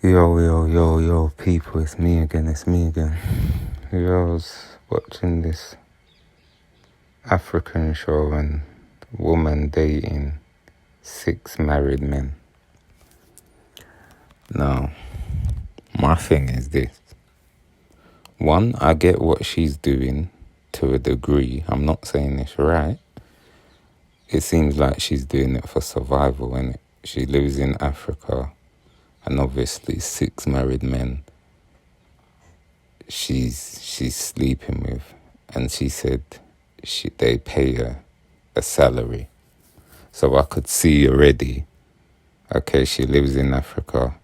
Yo, people, it's me again. I was watching this African show and woman dating 6 married men. Now, my thing is this. One, I get what she's doing to a degree. I'm not saying it's right. It seems like she's doing it for survival, and she lives in Africa, and obviously 6 married men she's sleeping with, and she said they pay her a salary. So I could see already, okay, she lives in Africa.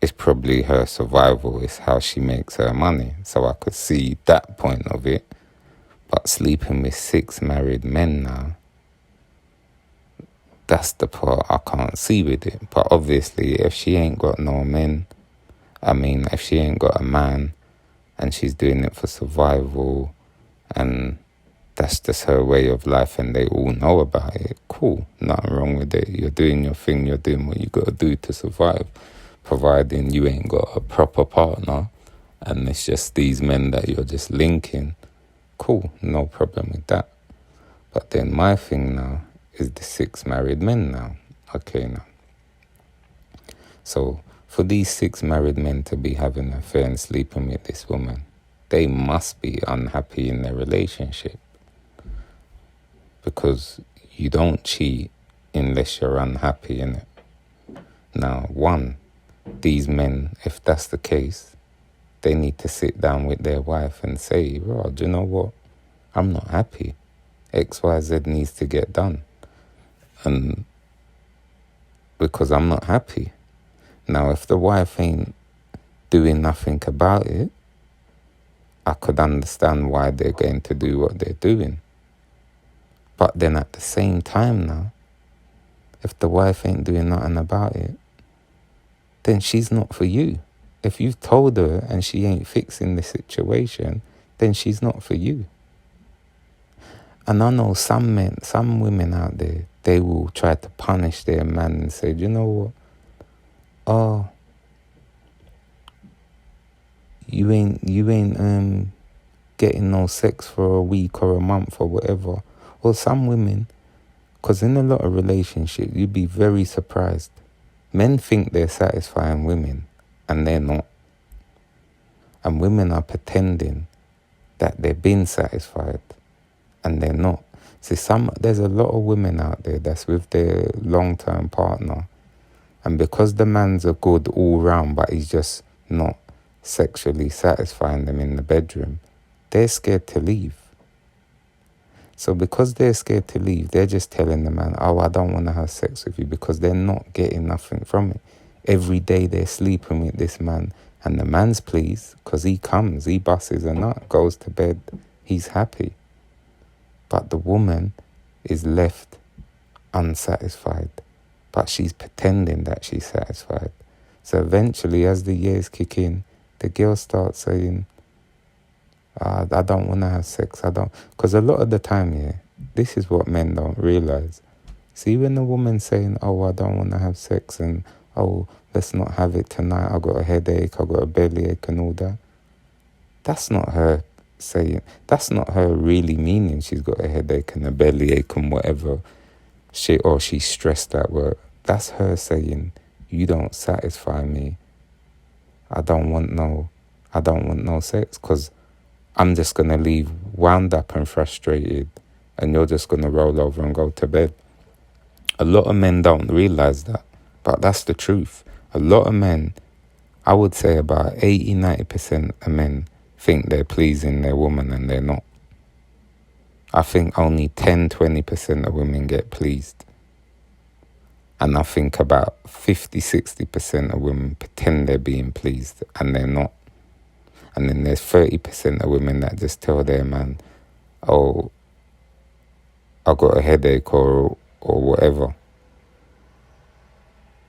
It's probably her survival, it's how she makes her money. So I could see that point of it. But sleeping with 6 married men now, that's the part I can't see with it. But obviously, if she ain't got no men, if she ain't got a man, and she's doing it for survival, and that's just her way of life, and they all know about it, cool, nothing wrong with it. You're doing your thing, you're doing what you got to do to survive, providing you ain't got a proper partner, and it's just these men that you're just linking, cool, no problem with that. But then my thing now is the 6 married men now. Okay, now. So for these 6 married men to be having an affair and sleeping with this woman, they must be unhappy in their relationship. Because you don't cheat unless you're unhappy in it. Now, one, these men, if that's the case, they need to sit down with their wife and say, well, do you know what? I'm not happy. XYZ needs to get done. And because I'm not happy. Now, if the wife ain't doing nothing about it, I could understand why they're going to do what they're doing. But then at the same time now, if the wife ain't doing nothing about it, then she's not for you. If you've told her and she ain't fixing the situation, then she's not for you. And I know some women out there, they will try to punish their man and say, you know what? Oh, you ain't getting no sex for a week or a month or whatever. Well, some women, because in a lot of relationships, you'd be very surprised. Men think they're satisfying women, and they're not. And women are pretending that they're being satisfied, and they're not. See, there's a lot of women out there that's with their long-term partner, and because the man's a good all-round, but he's just not sexually satisfying them in the bedroom, they're scared to leave. So because they're scared to leave, they're just telling the man, oh, I don't want to have sex with you, because they're not getting nothing from it. Every day they're sleeping with this man, and the man's pleased because he comes, he busses a nut, goes to bed, he's happy. But the woman is left unsatisfied, but she's pretending that she's satisfied. So eventually, as the years kick in, the girl starts saying, I don't want to have sex, Because a lot of the time, this is what men don't realize. See, when the woman's saying, oh, I don't want to have sex, and, oh, let's not have it tonight, I got a headache, I got a bellyache and all that. That's not her saying, that's not her really meaning she's got a headache and a bellyache and whatever, or she's stressed at work. That's her saying, you don't satisfy me. I don't want no sex, because I'm just going to leave wound up and frustrated, and you're just going to roll over and go to bed. A lot of men don't realize that, but that's the truth. A lot of men, I would say about 80-90% of men think they're pleasing their woman, and they're not. I think only 10-20% of women get pleased. And I think about 50-60% of women pretend they're being pleased, and they're not. And then there's 30% of women that just tell their man, oh, I got a headache or whatever.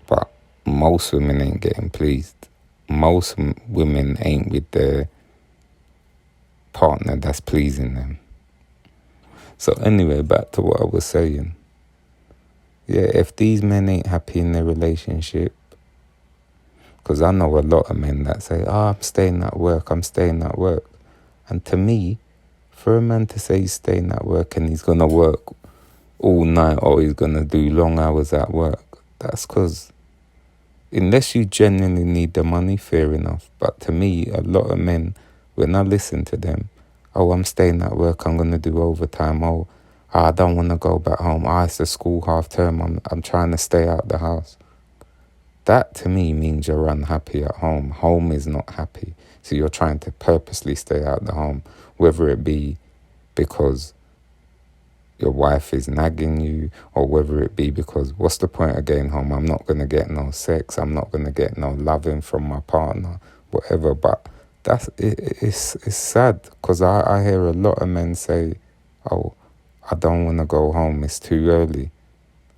But most women ain't getting pleased. Most women ain't with their partner that's pleasing them. So anyway, back to what I was saying. Yeah, if these men ain't happy in their relationship, because Because I know a lot of men that say, I'm staying at work, I'm staying at work. And to me, for a man to say he's staying at work and he's going to work all night or he's going to do long hours at work, that's because, unless you genuinely need the money, fair enough. But to me, a lot of men, when I listen to them, I'm staying at work, I'm going to do overtime. I don't want to go back home. It's the school half term, I'm trying to stay out the house. That to me means you're unhappy at home. Home is not happy. So you're trying to purposely stay out the home, whether it be because your wife is nagging you, or whether it be because what's the point of getting home? I'm not going to get no sex. I'm not going to get no loving from my partner, whatever. But it's sad, because I hear a lot of men say, I don't want to go home. It's too early.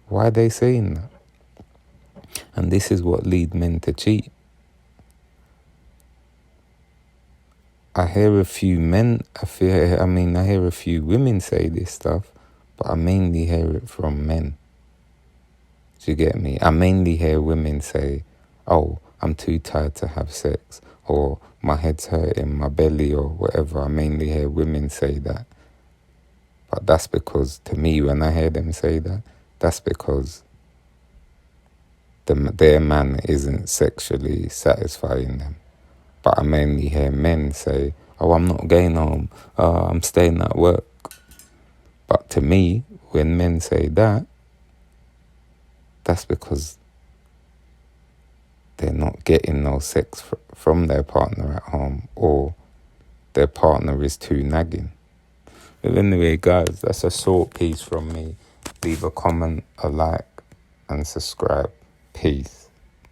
Why are they saying that? And this is what leads men to cheat. I hear a few men, I hear a few women say this stuff, but I mainly hear it from men. Do you get me? I mainly hear women say, I'm too tired to have sex, or my head's hurting, my belly, or whatever. I mainly hear women say that. But that's because, to me, when I hear them say that, that's because their man isn't sexually satisfying them. But I mainly hear men say, I'm not going home, I'm staying at work. But to me, when men say that, that's because they're not getting no sex from their partner at home, or their partner is too nagging. But anyway, guys, that's a short piece from me. Leave a comment, a like, and subscribe. Peace.